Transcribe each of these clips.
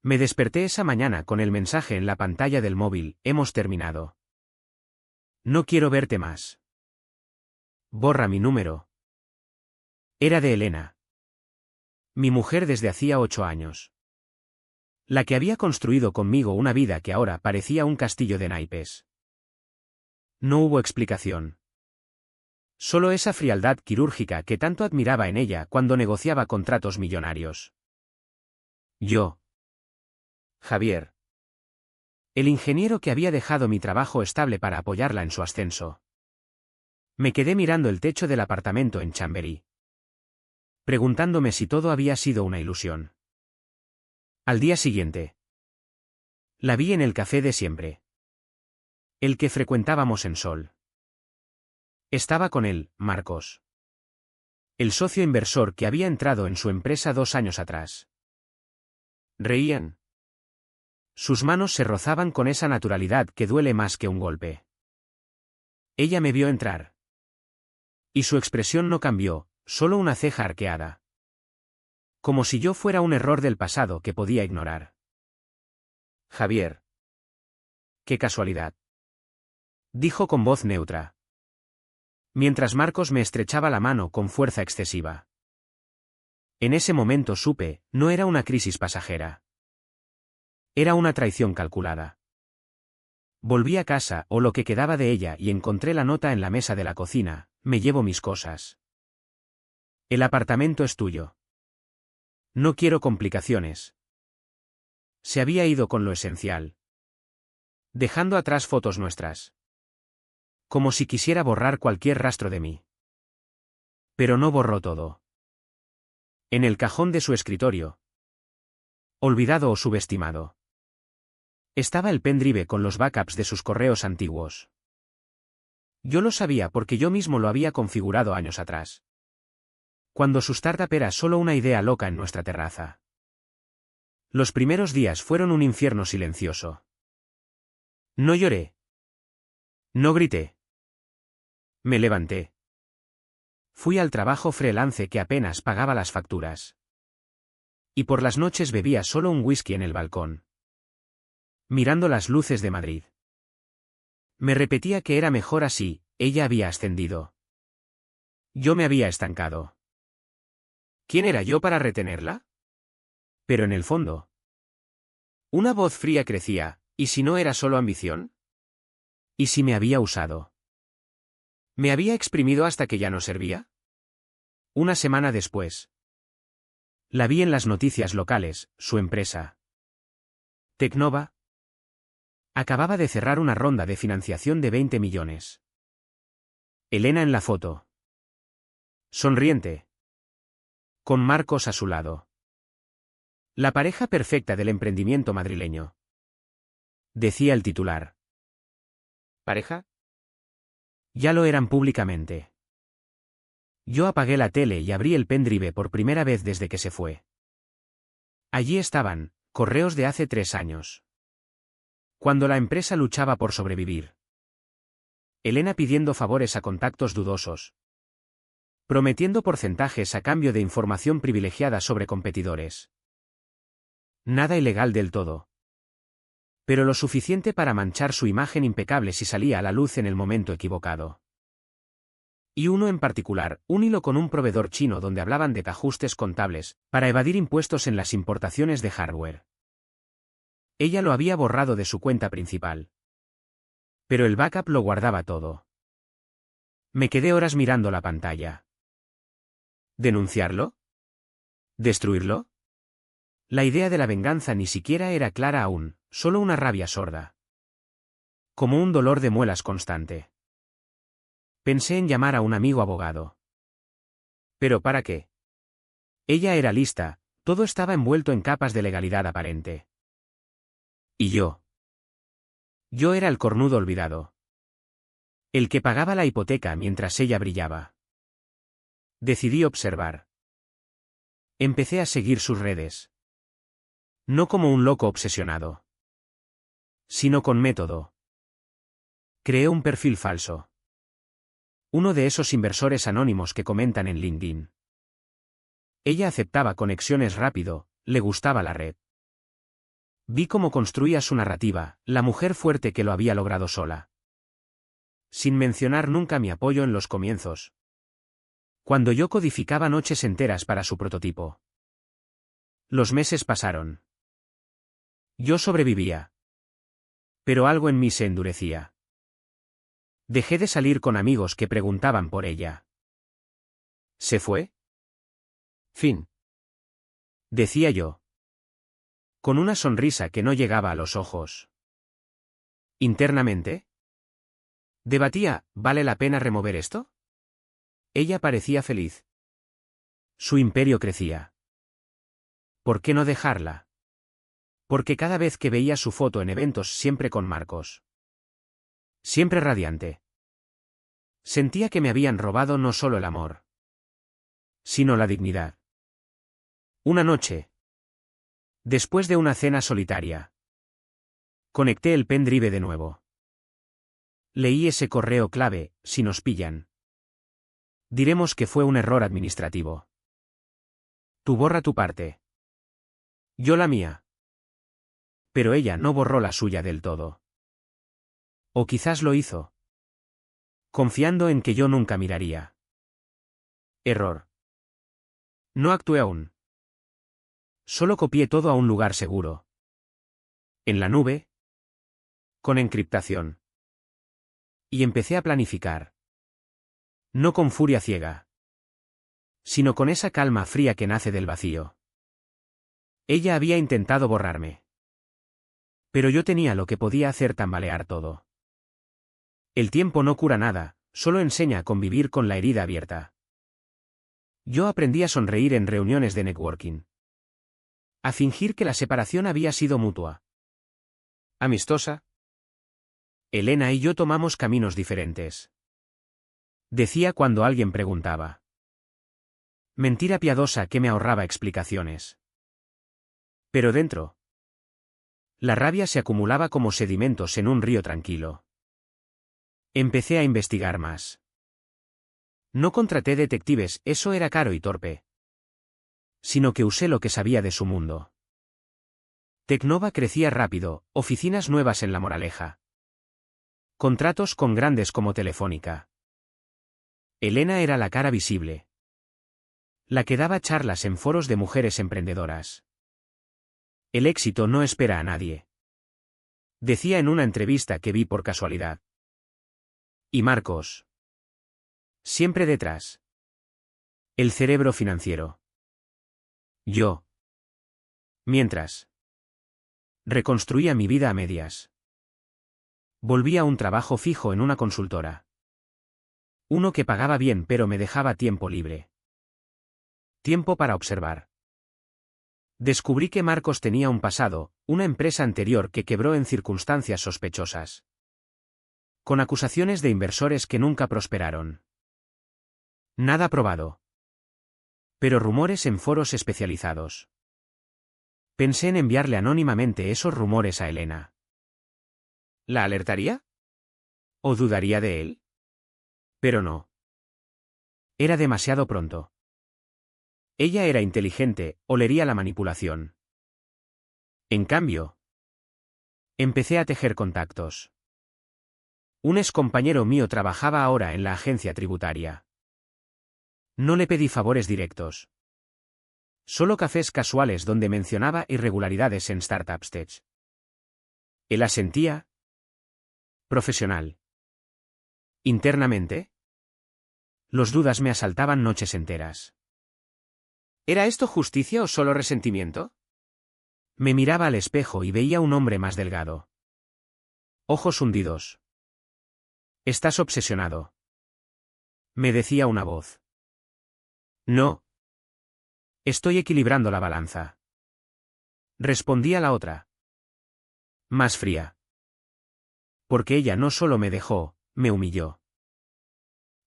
Me desperté esa mañana con el mensaje en la pantalla del móvil: hemos terminado. No quiero verte más. Borra mi número. Era de Elena. Mi mujer desde hacía 8 años. La que había construido conmigo una vida que ahora parecía un castillo de naipes. No hubo explicación. Solo esa frialdad quirúrgica que tanto admiraba en ella cuando negociaba contratos millonarios. Yo. Javier. El ingeniero que había dejado mi trabajo estable para apoyarla en su ascenso. Me quedé mirando el techo del apartamento en Chamberí, preguntándome si todo había sido una ilusión. Al día siguiente, la vi en el café de siempre, el que frecuentábamos en Sol. Estaba con él, Marcos, el socio inversor que había entrado en su empresa 2 años atrás. Reían. Sus manos se rozaban con esa naturalidad que duele más que un golpe. Ella me vio entrar. Y su expresión no cambió, solo una ceja arqueada. Como si yo fuera un error del pasado que podía ignorar. Javier. Qué casualidad. Dijo con voz neutra, mientras Marcos me estrechaba la mano con fuerza excesiva. En ese momento supe, no era una crisis pasajera. Era una traición calculada. Volví a casa, o lo que quedaba de ella, y encontré la nota en la mesa de la cocina: me llevo mis cosas. El apartamento es tuyo. No quiero complicaciones. Se había ido con lo esencial, dejando atrás fotos nuestras. Como si quisiera borrar cualquier rastro de mí. Pero no borró todo. En el cajón de su escritorio, olvidado o subestimado, estaba el pendrive con los backups de sus correos antiguos. Yo lo sabía porque yo mismo lo había configurado años atrás, cuando su startup era solo una idea loca en nuestra terraza. Los primeros días fueron un infierno silencioso. No lloré. No grité. Me levanté. Fui al trabajo freelance que apenas pagaba las facturas. Y por las noches bebía solo un whisky en el balcón, mirando las luces de Madrid. Me repetía que era mejor así. Ella había ascendido. Yo me había estancado. ¿Quién era yo para retenerla? Pero en el fondo, una voz fría crecía: ¿y si no era solo ambición? ¿Y si me había usado? ¿Me había exprimido hasta que ya no servía? Una semana después, la vi en las noticias locales: su empresa, Tecnova, acababa de cerrar una ronda de financiación de 20 millones. Elena en la foto, sonriente, con Marcos a su lado. La pareja perfecta del emprendimiento madrileño, decía el titular. ¿Pareja? Ya lo eran públicamente. Yo apagué la tele y abrí el pendrive por primera vez desde que se fue. Allí estaban, correos de hace 3 años. Cuando la empresa luchaba por sobrevivir. Elena pidiendo favores a contactos dudosos, prometiendo porcentajes a cambio de información privilegiada sobre competidores. Nada ilegal del todo, pero lo suficiente para manchar su imagen impecable si salía a la luz en el momento equivocado. Y uno en particular, un hilo con un proveedor chino donde hablaban de ajustes contables, para evadir impuestos en las importaciones de hardware. Ella lo había borrado de su cuenta principal. Pero el backup lo guardaba todo. Me quedé horas mirando la pantalla. ¿Denunciarlo? ¿Destruirlo? La idea de la venganza ni siquiera era clara aún, solo una rabia sorda. Como un dolor de muelas constante. Pensé en llamar a un amigo abogado. ¿Pero para qué? Ella era lista, todo estaba envuelto en capas de legalidad aparente. ¿Y yo? Yo era el cornudo olvidado. El que pagaba la hipoteca mientras ella brillaba. Decidí observar. Empecé a seguir sus redes. No como un loco obsesionado, sino con método. Creé un perfil falso. Uno de esos inversores anónimos que comentan en LinkedIn. Ella aceptaba conexiones rápido, le gustaba la red. Vi cómo construía su narrativa, la mujer fuerte que lo había logrado sola. Sin mencionar nunca mi apoyo en los comienzos. Cuando yo codificaba noches enteras para su prototipo. Los meses pasaron. Yo sobrevivía. Pero algo en mí se endurecía. Dejé de salir con amigos que preguntaban por ella. ¿Se fue? Fin. Decía yo. Con una sonrisa que no llegaba a los ojos. Internamente. Debatía, ¿vale la pena remover esto? Ella parecía feliz. Su imperio crecía. ¿Por qué no dejarla? Porque cada vez que veía su foto en eventos siempre con Marcos. Siempre radiante. Sentía que me habían robado no solo el amor, sino la dignidad. Una noche. Después de una cena solitaria. Conecté el pendrive de nuevo. Leí ese correo clave, si nos pillan. Diremos que fue un error administrativo. Tú borra tu parte. Yo la mía. Pero ella no borró la suya del todo. O quizás lo hizo. Confiando en que yo nunca miraría. Error. No actué aún. Solo copié todo a un lugar seguro. En la nube. Con encriptación. Y empecé a planificar. No con furia ciega. Sino con esa calma fría que nace del vacío. Ella había intentado borrarme. Pero yo tenía lo que podía hacer tambalear todo. El tiempo no cura nada, solo enseña a convivir con la herida abierta. Yo aprendí a sonreír en reuniones de networking. A fingir que la separación había sido mutua. Amistosa. Elena y yo tomamos caminos diferentes. Decía cuando alguien preguntaba. Mentira piadosa que me ahorraba explicaciones. Pero dentro. La rabia se acumulaba como sedimentos en un río tranquilo. Empecé a investigar más. No contraté detectives, eso era caro y torpe. Sino que usé lo que sabía de su mundo. Tecnova crecía rápido, oficinas nuevas en La Moraleja. Contratos con grandes como Telefónica. Elena era la cara visible. La que daba charlas en foros de mujeres emprendedoras. El éxito no espera a nadie. Decía en una entrevista que vi por casualidad. Y Marcos. Siempre detrás. El cerebro financiero. Yo. Mientras. Reconstruía mi vida a medias. Volví a un trabajo fijo en una consultora. Uno que pagaba bien pero me dejaba tiempo libre. Tiempo para observar. Descubrí que Marcos tenía un pasado, una empresa anterior que quebró en circunstancias sospechosas. Con acusaciones de inversores que nunca prosperaron. Nada probado. Pero rumores en foros especializados. Pensé en enviarle anónimamente esos rumores a Elena. ¿La alertaría? ¿O dudaría de él? Pero no. Era demasiado pronto. Ella era inteligente, olería la manipulación. En cambio, empecé a tejer contactos. Un excompañero mío trabajaba ahora en la agencia tributaria. No le pedí favores directos. Solo cafés casuales donde mencionaba irregularidades en Startups Tech. Él asentía. Profesional. Internamente. Los dudas me asaltaban noches enteras. ¿Era esto justicia o solo resentimiento? Me miraba al espejo y veía un hombre más delgado. Ojos hundidos. Estás obsesionado. Me decía una voz. No. Estoy equilibrando la balanza. Respondía la otra. Más fría. Porque ella no solo me dejó, me humilló.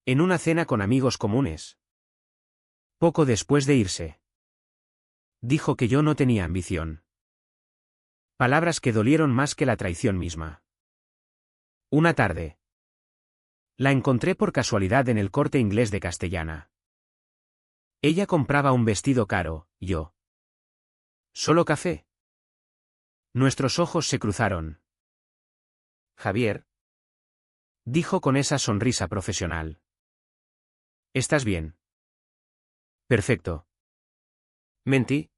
En una cena con amigos comunes. Poco después de irse. Dijo que yo no tenía ambición. Palabras que dolieron más que la traición misma. Una tarde. La encontré por casualidad en el Corte Inglés de Castellana. Ella compraba un vestido caro, yo. ¿Solo café? Nuestros ojos se cruzaron. Javier, dijo con esa sonrisa profesional. ¿Estás bien? Perfecto. ¿Mentí?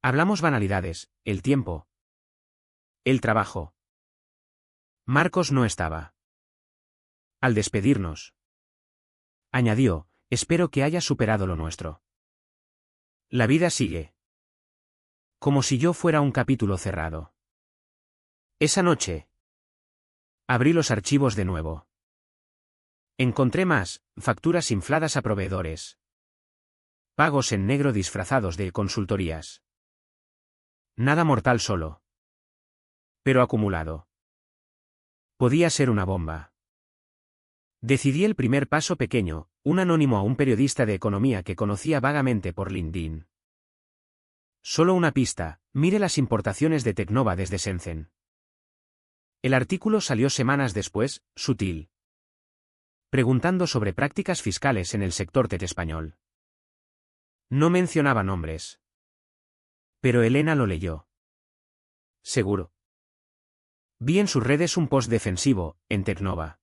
Hablamos banalidades, el tiempo. El trabajo. Marcos no estaba. Al despedirnos, añadió, espero que hayas superado lo nuestro. La vida sigue. Como si yo fuera un capítulo cerrado. Esa noche, abrí los archivos de nuevo. Encontré más, facturas infladas a proveedores. Pagos en negro disfrazados de consultorías. Nada mortal solo. Pero acumulado. Podía ser una bomba. Decidí el primer paso pequeño, un anónimo a un periodista de economía que conocía vagamente por LinkedIn. Solo una pista, mire las importaciones de Tecnova desde Shenzhen. El artículo salió semanas después, sutil. Preguntando sobre prácticas fiscales en el sector tech español. No mencionaba nombres. Pero Elena lo leyó. Seguro. Vi en sus redes un post defensivo, en Tecnova.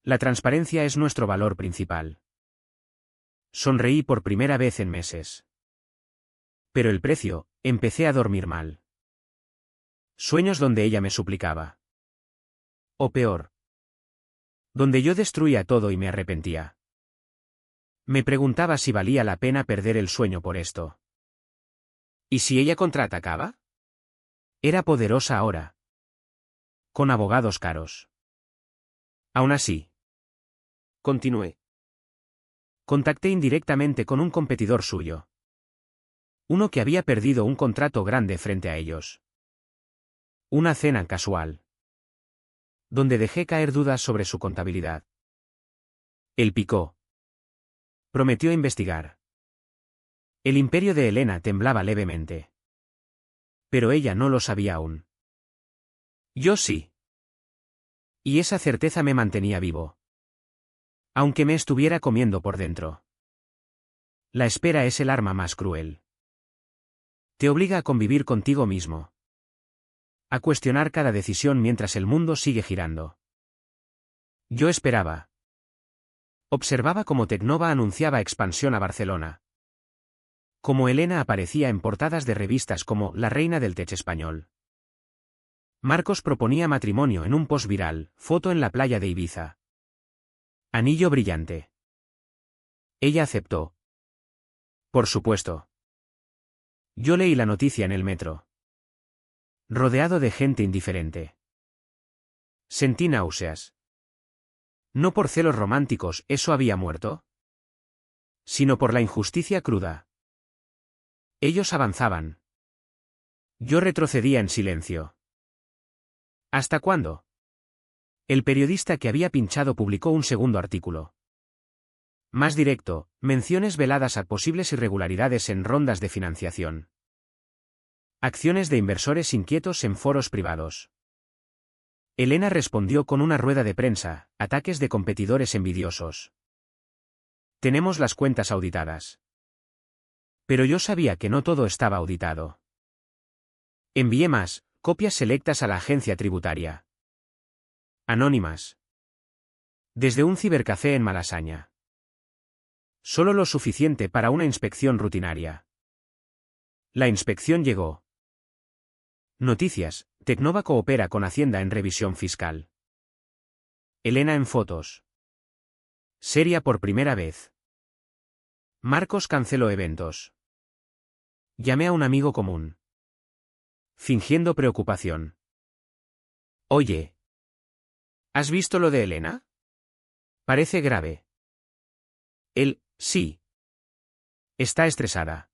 La transparencia es nuestro valor principal. Sonreí por primera vez en meses. Pero el precio, empecé a dormir mal. Sueños donde ella me suplicaba. O peor. Donde yo destruía todo y me arrepentía. Me preguntaba si valía la pena perder el sueño por esto. ¿Y si ella contraatacaba? Era poderosa ahora. Con abogados caros. Aún así. Continué. Contacté indirectamente con un competidor suyo. Uno que había perdido un contrato grande frente a ellos. Una cena casual. Donde dejé caer dudas sobre su contabilidad. Él picó. Prometió investigar. El imperio de Elena temblaba levemente. Pero ella no lo sabía aún. Yo sí. Y esa certeza me mantenía vivo. Aunque me estuviera comiendo por dentro. La espera es el arma más cruel. Te obliga a convivir contigo mismo. A cuestionar cada decisión mientras el mundo sigue girando. Yo esperaba. Observaba cómo Tecnova anunciaba expansión a Barcelona. Cómo Elena aparecía en portadas de revistas como La Reina del Tech Español. Marcos proponía matrimonio en un post viral, foto en la playa de Ibiza. Anillo brillante. Ella aceptó. Por supuesto. Yo leí la noticia en el metro. Rodeado de gente indiferente. Sentí náuseas. No por celos románticos, eso había muerto. Sino por la injusticia cruda. Ellos avanzaban. Yo retrocedía en silencio. ¿Hasta cuándo? El periodista que había pinchado publicó un segundo artículo. Más directo, menciones veladas a posibles irregularidades en rondas de financiación. Acciones de inversores inquietos en foros privados. Elena respondió con una rueda de prensa, ataques de competidores envidiosos. Tenemos las cuentas auditadas. Pero yo sabía que no todo estaba auditado. Envié más, copias selectas a la agencia tributaria. Anónimas. Desde un cibercafé en Malasaña. Solo lo suficiente para una inspección rutinaria. La inspección llegó. Noticias, Tecnova coopera con Hacienda en revisión fiscal. Elena en fotos. Seria por primera vez. Marcos canceló eventos. Llamé a un amigo común. Fingiendo preocupación. Oye. ¿Has visto lo de Elena? Parece grave. Él, sí. Está estresada.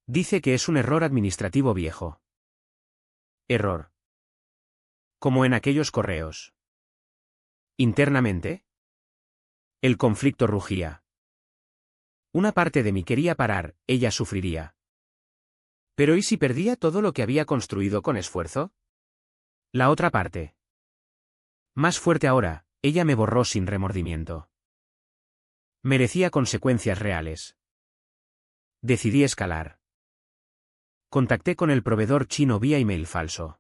Dice que es un error administrativo viejo. Error. Como en aquellos correos. Internamente. El conflicto rugía. Una parte de mí quería parar, ella sufriría. Pero ¿y si perdía todo lo que había construido con esfuerzo? La otra parte. Más fuerte ahora, ella me borró sin remordimiento. Merecía consecuencias reales. Decidí escalar. Contacté con el proveedor chino vía email falso.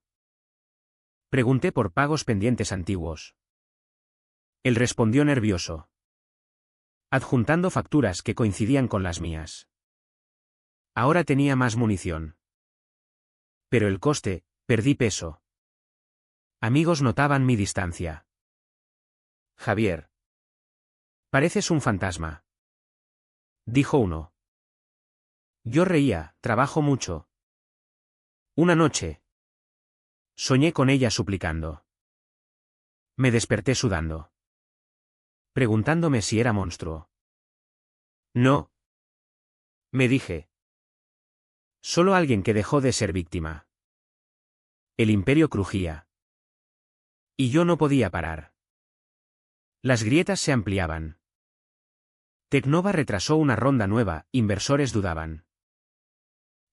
Pregunté por pagos pendientes antiguos. Él respondió nervioso, adjuntando facturas que coincidían con las mías. Ahora tenía más munición. Pero el coste, perdí peso. Amigos notaban mi distancia. Javier. Pareces un fantasma. Dijo uno. Yo reía, trabajo mucho. Una noche. Soñé con ella suplicando. Me desperté sudando. Preguntándome si era monstruo. No. Me dije. Solo alguien que dejó de ser víctima. El imperio crujía. Y yo no podía parar. Las grietas se ampliaban. Tecnova retrasó una ronda nueva, inversores dudaban.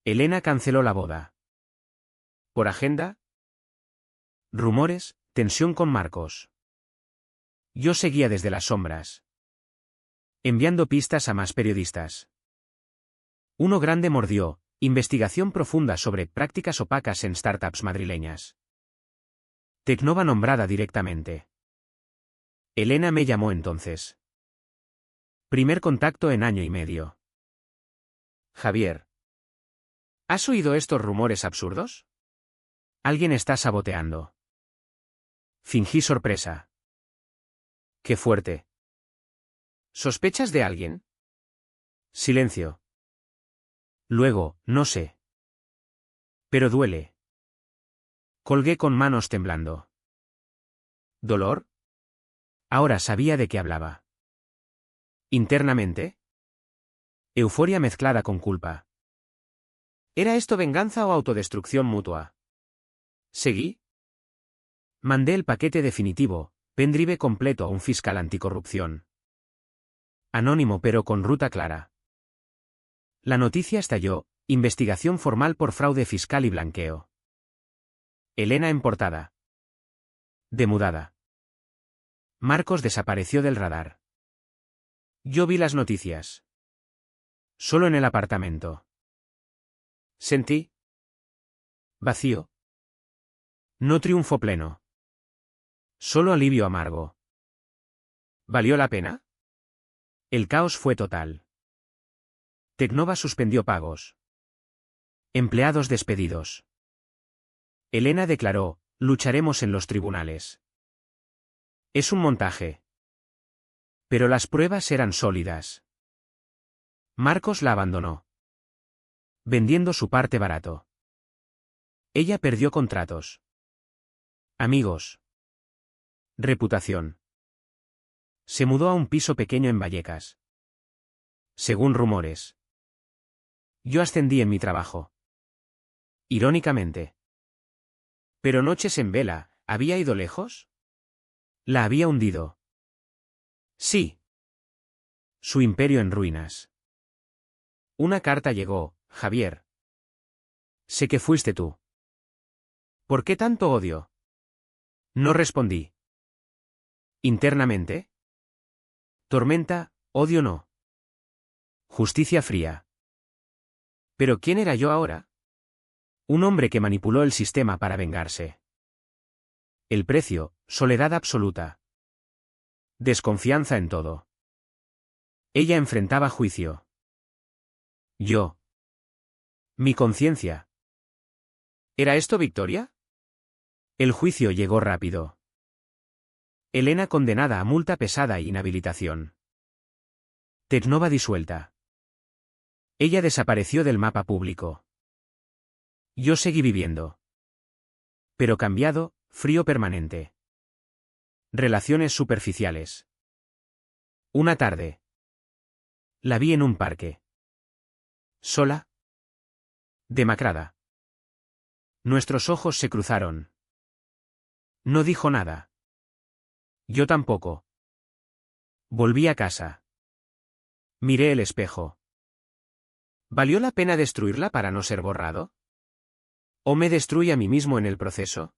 Elena canceló la boda. ¿Por agenda? Rumores, tensión con Marcos. Yo seguía desde las sombras, enviando pistas a más periodistas. Uno grande mordió, investigación profunda sobre prácticas opacas en startups madrileñas. Tecnova nombrada directamente. Elena me llamó entonces. Primer contacto en año y medio. Javier. ¿Has oído estos rumores absurdos? Alguien está saboteando. Fingí sorpresa. Qué fuerte. ¿Sospechas de alguien? Silencio. Luego, no sé. Pero duele. Colgué con manos temblando. ¿Dolor? Ahora sabía de qué hablaba. ¿Internamente? Euforia mezclada con culpa. ¿Era esto venganza o autodestrucción mutua? ¿Seguí? Mandé el paquete definitivo, pendrive completo a un fiscal anticorrupción. Anónimo pero con ruta clara. La noticia estalló, investigación formal por fraude fiscal y blanqueo. Elena en portada. Demudada. Marcos desapareció del radar. Yo vi las noticias. Solo en el apartamento. Sentí. Vacío. No triunfo pleno. Solo alivio amargo. ¿Valió la pena? El caos fue total. Tecnova suspendió pagos. Empleados despedidos. Elena declaró, lucharemos en los tribunales. Es un montaje. Pero las pruebas eran sólidas. Marcos la abandonó. Vendiendo su parte barato. Ella perdió contratos. Amigos. Reputación. Se mudó a un piso pequeño en Vallecas. Según rumores. Yo ascendí en mi trabajo. Irónicamente. Pero noches en vela, ¿había ido lejos? La había hundido. Sí. Su imperio en ruinas. Una carta llegó, Javier. Sé que fuiste tú. ¿Por qué tanto odio? No respondí. ¿Internamente? Tormenta, odio no. Justicia fría. ¿Pero quién era yo ahora? Un hombre que manipuló el sistema para vengarse. El precio, soledad absoluta. Desconfianza en todo. Ella enfrentaba juicio. Yo. Mi conciencia. ¿Era esto victoria? El juicio llegó rápido. Elena condenada a multa pesada e inhabilitación. Tecnova disuelta. Ella desapareció del mapa público. Yo seguí viviendo. Pero cambiado, frío permanente. Relaciones superficiales. Una tarde. La vi en un parque. Sola. Demacrada. Nuestros ojos se cruzaron. No dijo nada. Yo tampoco. Volví a casa. Miré el espejo. ¿Valió la pena destruirla para no ser borrado? ¿O me destruí a mí mismo en el proceso?